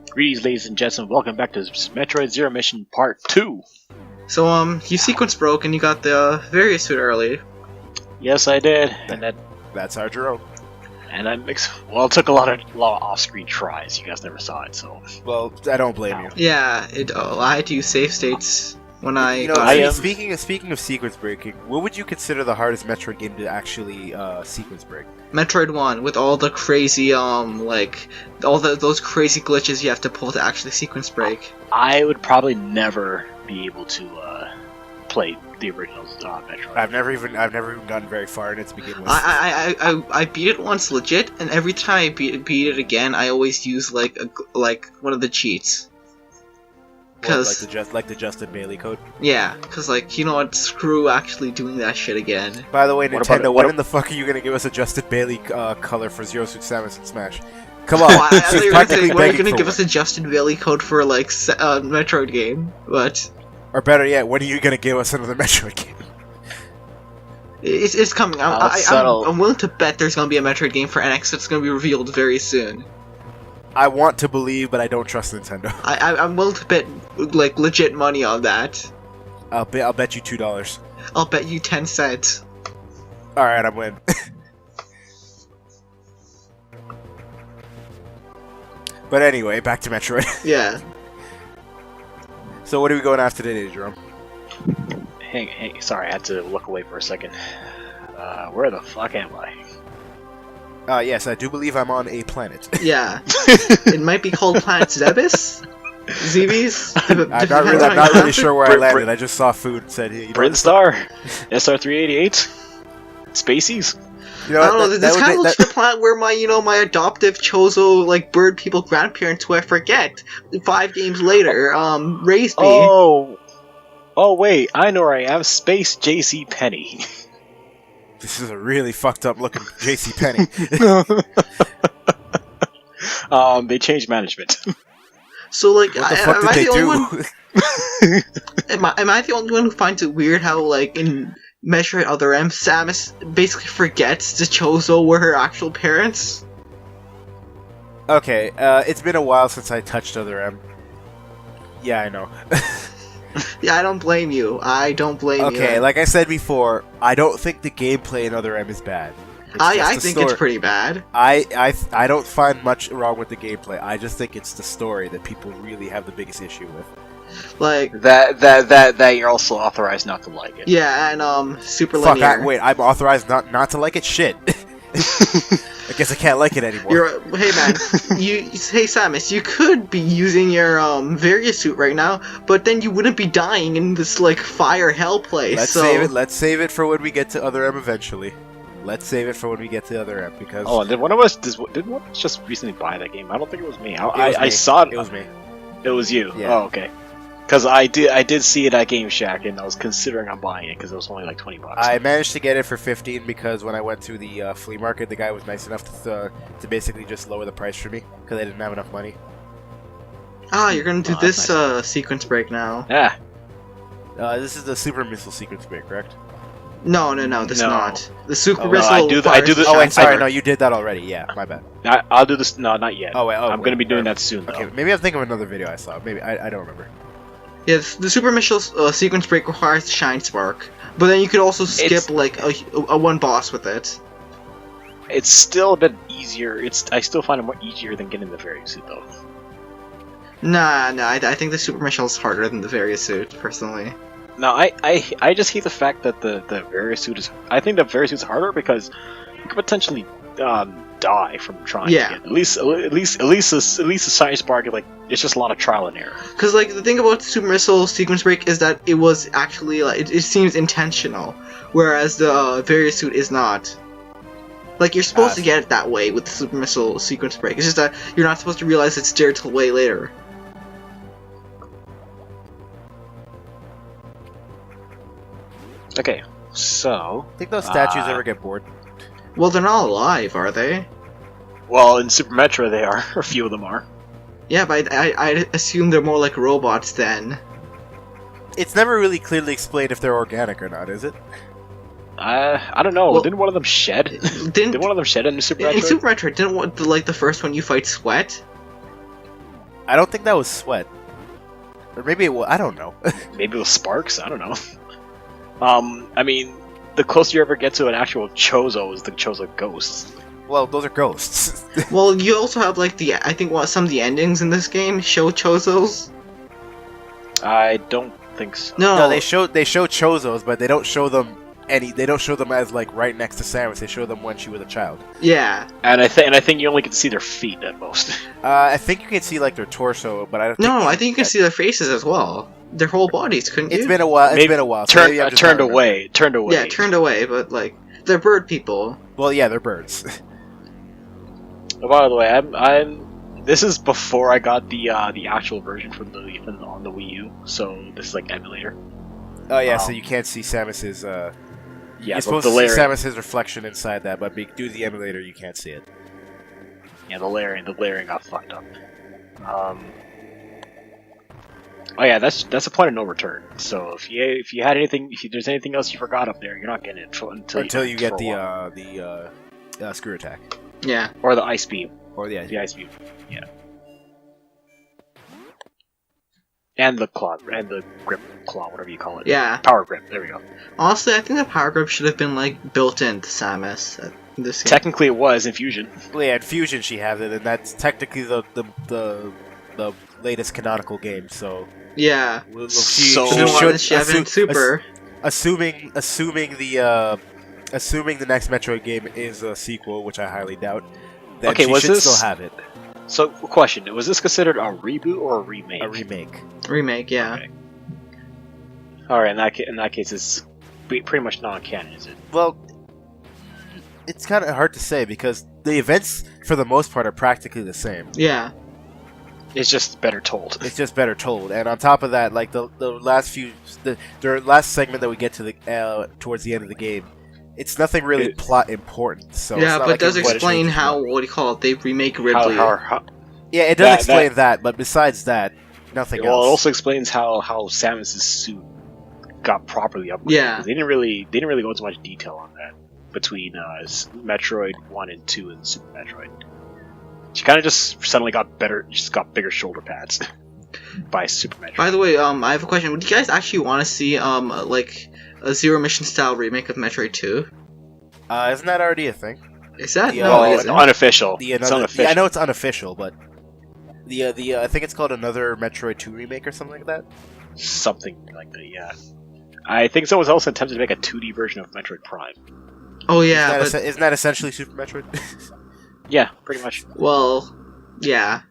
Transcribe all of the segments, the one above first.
Greetings, ladies and gentlemen. Welcome back to Metroid Zero Mission Part 2. So, you sequence broke and you got the various suit early. Yes, I did. And that's our Jerome. And I mixed. Well, it took a lot of off-screen tries. You guys never saw it, so. Well, I don't blame you. Yeah, I had to use save states when I. You know, speaking of sequence breaking, what would you consider the hardest Metroid game to actually sequence break? Metroid 1, with all the crazy those crazy glitches you have to pull to actually sequence break. I would probably never be able to play the original Metroid. I've never even gotten very far in it to begin with. I beat it once legit, and every time I beat it again, I always use like one of the cheats. Cause like the Justin Bailey code. Yeah, cause you know what? Screw actually doing that shit again. By the way, Nintendo, when in the fuck are you gonna give us a Justin Bailey color for Zero Suit Samus and Smash? Come on, I thought you were saying, when are you gonna give us a Justin Bailey code for Metroid game? But or better yet, when are you gonna give us another Metroid game? It's coming. I'm willing to bet there's gonna be a Metroid game for NX that's gonna be revealed very soon. I want to believe, but I don't trust Nintendo. I'm willing to bet legit money on that. I'll bet you $2. I'll bet you 10 cents. All right, I'm in. But anyway, back to Metroid. Yeah. So what are we going after today, Jerome? Hey, sorry, I had to look away for a second. Where the fuck am I? Yes, I do believe I'm on a planet. Yeah. It might be called Planet Zebes? Zebes? I'm not really sure where I landed. I just saw food and said, hey, you Print Star, SR388, Spaceys. You know, I don't know. This kind of looks like the planet where my adoptive Chozo bird people grandparents, who I forget 5 games later, raised me. Oh wait, I know where I am. Space JC Penny. This is a really fucked up looking JC Penny. They changed management. So what the fuck did they do? Am I the only one who finds it weird how in Metroid Other M, Samus basically forgets the Chozo were her actual parents? Okay, it's been a while since I touched Other M. Yeah, I know. Yeah, I don't blame you. Okay, like I said before, I don't think the gameplay in Other M is bad. I think it's pretty bad. I don't find much wrong with the gameplay. I just think it's the story that people really have the biggest issue with. Like that you're also authorized not to like it. Yeah, and super linear. Wait, I'm authorized not to like it? Shit. I guess I can't like it anymore. Hey man, hey Samus, you could be using your various suit right now, but then you wouldn't be dying in this fire hell place. Let's save it for when we get to Other M eventually. Let's save it for when we get to Other M because. Oh, did one of us just recently buy that game? I don't think it was me. I saw it. It was me. It was you. Yeah. Oh, okay. Because I did see it at Game Shack, and I was considering on buying it because it was only like $20. I managed to get it for $15 because when I went to the flea market, the guy was nice enough to basically just lower the price for me because I didn't have enough money. You're gonna do this nice. Sequence break now. Yeah. This is the super missile sequence break, correct? No, this is not. The super missile. I do this. Oh, wait, sorry, no, you did that already. Yeah, my bad. I'll do this. No, not yet. I'm gonna be doing that soon. Okay, though. maybe I'm thinking of another video I saw. Maybe I don't remember. Yeah, the super missile sequence break requires the Shine Spark, but then you could also skip a one boss with it. It's still a bit easier. I still find it more easier than getting the various suit though. Nah, I think the super missile is harder than the various suit, personally. No, I just hate the fact that the various suit is. I think the various suit's harder because you could potentially die from trying to get at least the Shine Spark. It's just a lot of trial and error. Because the thing about Super Missile Sequence Break is that it was actually it seems intentional, whereas the various suit is not. You're supposed to get it that way with the Super Missile Sequence Break. It's just that you're not supposed to realize it's there till way later. Okay, so I think those statues ever get bored. Well, they're not alive, are they? Well, in Super Metro they are. A few of them are. Yeah, but I assume they're more like robots then. It's never really clearly explained if they're organic or not, is it? I don't know. Well, didn't one of them shed? Didn't one of them shed in Super Metroid? In Super Metroid, didn't the first one you fight Sweat? I don't think that was sweat. Or maybe it was, I don't know. Maybe it was sparks, I don't know. I mean, the closer you ever get to an actual Chozo is the Chozo ghosts. Well, those are ghosts. Well, you also have like I think some of the endings in this game show Chozos. I don't think so. No, they show Chozos, but they don't show them they don't show them as like right next to Samus. They show them when she was a child. Yeah. And I think you only get to see their feet at most. I think you can see like their torso, but I don't. I think you can see their faces as well. Their whole bodies, couldn't you? It's been a while. It's been a while. So turned away. Yeah, turned away, but like they're bird people. Well, yeah, they're birds. Oh, by the way, I'm. This is before I got the actual version from on the Wii U, so this is like emulator. Oh yeah, so you can't see Samus's. Yeah, you're supposed to see Samus's reflection inside that, but due to the emulator, you can't see it. Yeah, the layering got fucked up. Oh yeah, that's a point of no return. So if you had anything, if there's anything else you forgot up there, you're not getting it until you get the screw attack. Yeah. Or the ice beam. Or the ice beam. Yeah. And the claw, and the grip claw, whatever you call it. Yeah. Power grip. There we go. Honestly, I think the power grip should have been like built into Samus in this game. Technically, it was in Fusion. Well, yeah, in Fusion she has it, and that's technically the latest canonical game. So yeah. She have in Super. Assuming the next Metroid game is a sequel, which I highly doubt, then she should still have it. So, question: was this considered a reboot or a remake? A remake. Remake, yeah. Okay. All right, in that case, it's pretty much non-canon, is it? Well, it's kind of hard to say because the events, for the most part, are practically the same. Yeah. It's just better told. It's just better told, and on top of that, like the last segment that we get to the towards the end of the game, it's nothing really plot important. So yeah, but like it does explain how they remake Ridley. Yeah, it does explain that, but besides that, nothing else. Well, it also explains how Samus's suit got properly upgraded. Yeah, they didn't really go into much detail on that between Metroid 1 and 2 and Super Metroid. She kind of just suddenly got better, just got bigger shoulder pads by Super Metroid. By the way, I have a question. Would you guys actually want to see like a Zero Mission style remake of Metroid 2? Isn't that already a thing? Is that? No, it's unofficial. It's unofficial. Yeah, I know it's unofficial, but the I think it's called another Metroid 2 remake or something like that. Something like that, yeah. I think someone was also attempted to make a 2D version of Metroid Prime. Oh yeah, isn't that essentially Super Metroid? Yeah, pretty much. Well, yeah.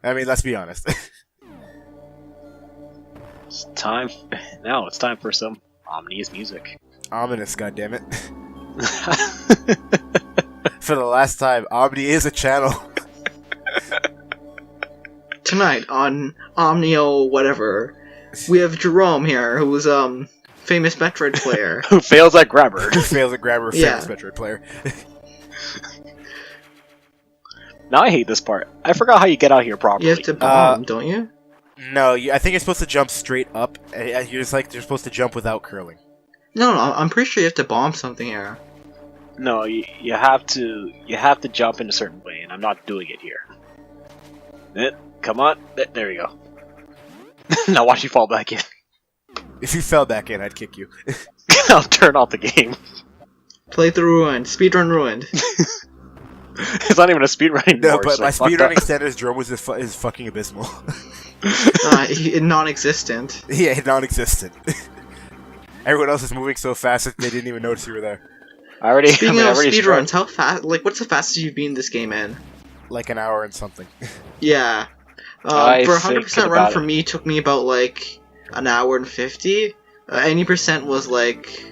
I mean, let's be honest. It's time for some ominous music. Ominous, goddammit. For the last time, Omni is a channel. Tonight on Omnio whatever, we have Jerome here, who's famous Metroid player. Who fails at grabber. Famous Metroid player. Now I hate this part. I forgot how you get out here properly. You have to bomb, don't you? No, I think you're supposed to jump straight up. You're supposed to jump without curling. No, I'm pretty sure you have to bomb something here. No, you have to jump in a certain way, and I'm not doing it here. Come on, there you go. Now watch you fall back in. If you fell back in, I'd kick you. I'll turn off the game. Play through ruined. Speedrun ruined. It's not even a speedrun anymore. No, but my speedrunning standards, Jerome is fucking abysmal. Non-existent. Yeah, non-existent. Everyone else is moving so fast that they didn't even notice you were there. Speaking of speedruns, how fast? Like, what's the fastest you've been this game in? Like an hour and something. Yeah. For 100% run for me, took me about like an hour and 50. Any percent was like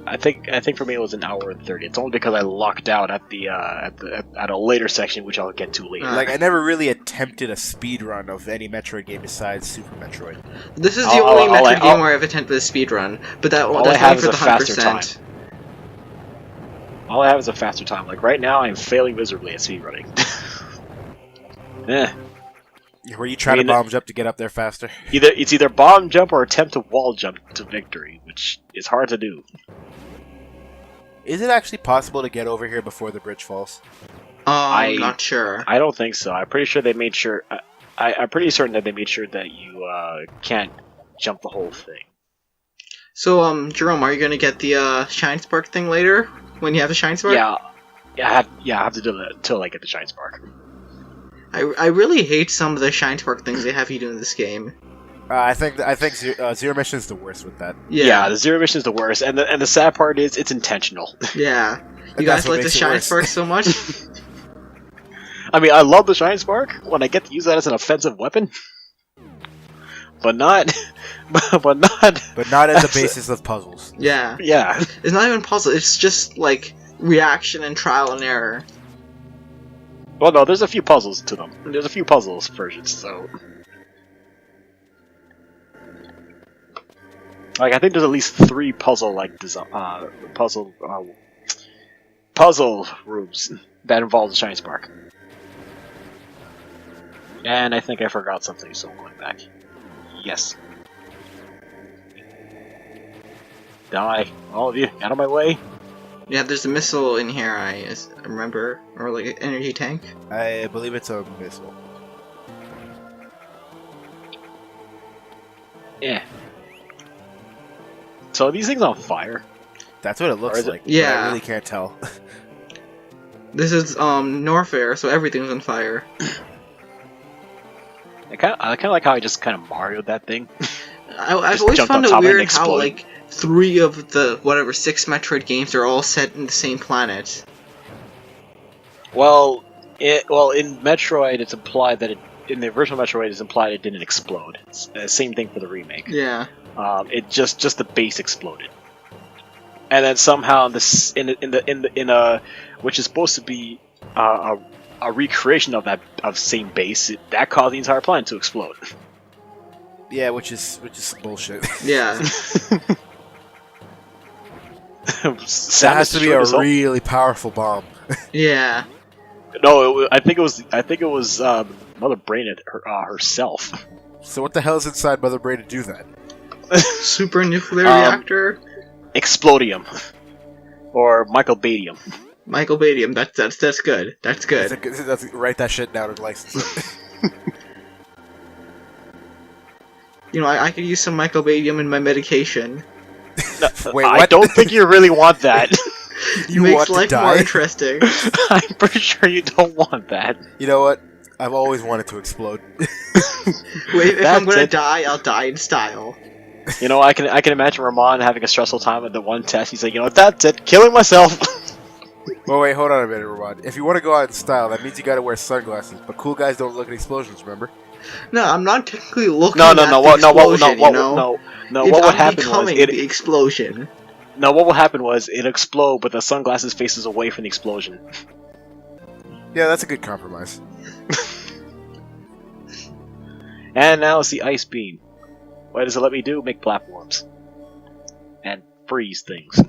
I think for me it was an hour and 30. It's only because I locked out at a later section, which I'll get to later. Like I never really attempted a speed run of any Metroid game besides Super Metroid. This is the only Metroid game where I've attempted a speed run, but that's only for the 100%. All I have is a faster time. Like right now, I'm failing miserably at speedrunning. Were you trying to bomb jump to get up there faster? It's either bomb jump or attempt to wall jump to victory, which is hard to do. Is it actually possible to get over here before the bridge falls? I'm not sure. I don't think so. I'm pretty sure they made sure. I'm pretty certain that they made sure that you can't jump the whole thing. So, Jerome, are you gonna get the Shine Spark thing later when you have the Shine Spark? Yeah, I have to do that until I get the Shine Spark. I really hate some of the Shine Spark things they have you do in this game. I think Zero Mission is the worst with that. Yeah, the Zero Mission is the worst, and the sad part is it's intentional. Yeah, you guys like the Shine Spark so much. I mean, I love the Shine Spark when I get to use that as an offensive weapon, but not as the basis of puzzles. Yeah, yeah. It's not even puzzle. It's just like reaction and trial and error. Well, no, there's a few puzzles to them. There's a few puzzles versions, so like I think there's at least 3 puzzle puzzle rooms that involve the Shine Spark. And I think I forgot something, so I'm going back. Yes. Die, all of you, out of my way. Yeah, there's a missile in here, I remember. Or like an energy tank. I believe it's a missile. Yeah. So are these things on fire? That's what it looks like. Yeah. But I really can't tell. This is Norfair, so everything's on fire. I kind of like how I just kind of Mario'd that thing. I've always found it weird how like 3 of the 6 Metroid games are all set in the same planet. Well, in Metroid, it's implied that in the original Metroid, it's implied it didn't explode. It's the same thing for the remake. Yeah. It just the base exploded, and then somehow this in a which is supposed to be a recreation of that same base that caused the entire planet to explode. Yeah, which is bullshit. Yeah. That has to be a really powerful bomb. Yeah. No, I think it was Mother Brain herself. So what the hell is inside Mother Brain to do that? Super nuclear reactor. Explodium, or Baydium. Baydium. That's good. That's good. That's write that shit down and license it. You know, I could use some Baydium in my medication. No, Wait, I don't think you really want that. You makes want life to die? more interesting. I'm pretty sure you don't want that. You know what? I've always wanted to explode. Wait, if I'm gonna die, I'll die in style. You know, I can imagine Ramon having a stressful time at the one test. He's like, you know, that's it, killing myself. Well, wait, hold on a minute, Ramon. If you want to go out in style, that means you gotta wear sunglasses. But cool guys don't look at explosions, remember? No, I'm not technically looking No. at the explosion, you know? What would happen was the explosion. No, what will happen was it explode, but the sunglasses faces away from the explosion. Yeah, that's a good compromise. And now it's the ice beam. What does it let me do? Make platforms and freeze things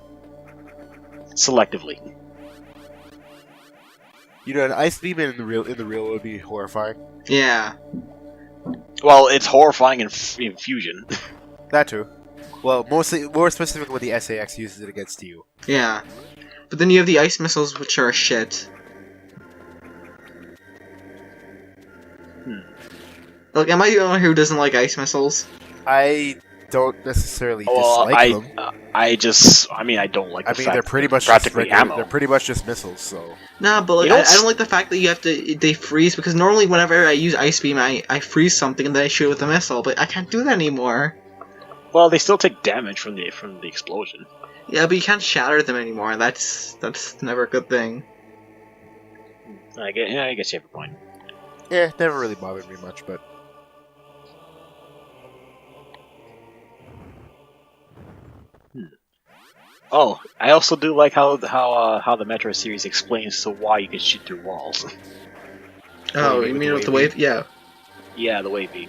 selectively. You know, an ice beam in the real would be horrifying. Yeah. Well, it's horrifying in Fusion. That too. Well, more specifically when the SAX uses it against you. Yeah. But then you have the ice missiles, which are shit. Look, am I the only one who doesn't like ice missiles? I don't necessarily dislike them. I don't like. I mean, they're pretty much practically ammo. They're pretty much just missiles. So. Nah, but like, I don't like the fact that you have to they freeze, because normally whenever I use ice beam, I freeze something and then I shoot it with a missile, but I can't do that anymore. Well, they still take damage from the explosion. Yeah, but you can't shatter them anymore. That's never a good thing. I guess you have a point. Yeah, it never really bothered me much, but. Oh, I also do like how the Metroid series explains to why you can shoot through walls. Oh, you mean with the wave? Yeah. Yeah, the wave beam.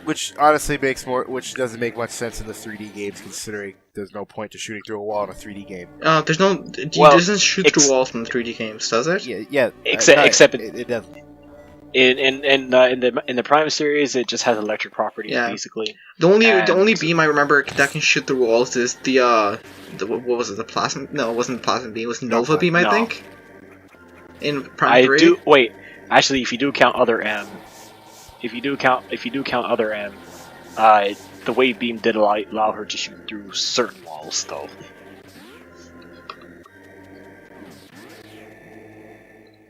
Which honestly which doesn't make much sense in the 3D games, considering there's no point to shooting through a wall in a 3D game. There's no. It doesn't shoot through walls in the 3D games, does it? Yeah. Except it doesn't. In the Prime series, it just has electric properties, basically. The only beam I remember that can shoot through walls is the what was it? The plasma? No, it wasn't the plasma beam. It was Nova beam, I think. in Prime 3. do. Wait, actually, if you do count other M, the wave beam did allow her to shoot through certain walls, though.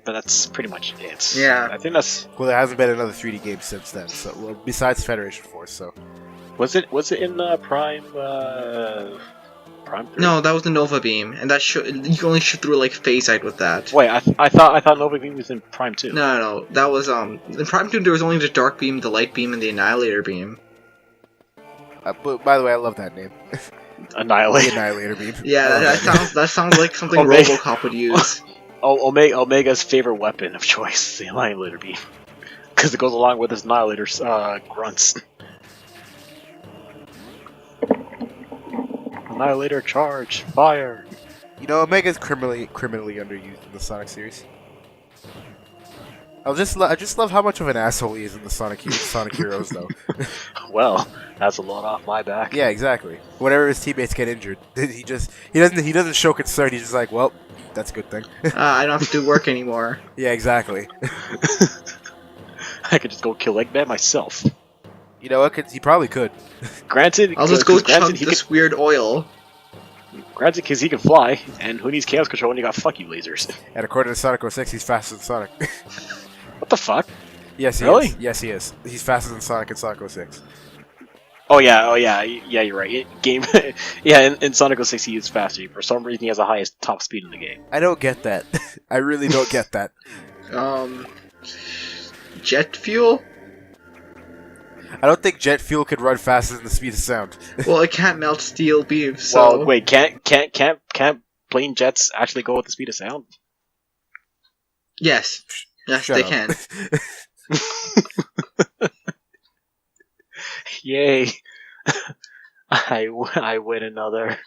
But that's pretty much it. Yeah. I think that's. Well, there hasn't been another 3D game since then. So, well, besides Federation Force, so. Was it in Prime? Prime 3? No, that was the Nova Beam, and that you can only shoot through like phase sight with that. Wait, I thought Nova Beam was in Prime 2. No, that was in Prime 2 there was only the Dark Beam, the Light Beam, and the Annihilator Beam. But by the way, I love that name. Annihilator. Annihilator Beam. Yeah, that sounds like something Omega. RoboCop would use. Omega's favorite weapon of choice, the Annihilator Beam, because it goes along with his Annihilator's grunts. Annihilator charge, fire. You know, Omega's criminally underused in the Sonic series. I just love how much of an asshole he is in the Sonic Heroes, though. Well, that's a lot off my back. Yeah, exactly. Whenever his teammates get injured, he doesn't show concern. He's just like, well, that's a good thing. I don't have to do work anymore. Yeah, exactly. I could just go kill Eggman myself. You know what? He probably could. Granted, I'll just go chug this weird oil. Granted, because he can fly, and who needs chaos control when you got fuck you lasers? And according to Sonic 06, he's faster than Sonic. What the fuck? Yes, he Really? is. Yes, he is. He's faster than Sonic in Sonic 06. Oh yeah, you're right. In Sonic 06 he is faster. For some reason he has the highest top speed in the game. I don't get that. I really don't get that. Jet fuel? I don't think jet fuel could run faster than the speed of sound. Well, it can't melt steel beams, so... Well, wait, can't plane jets actually go with the speed of sound? Yes. Yes, Shut they up. can. Yay. I win another.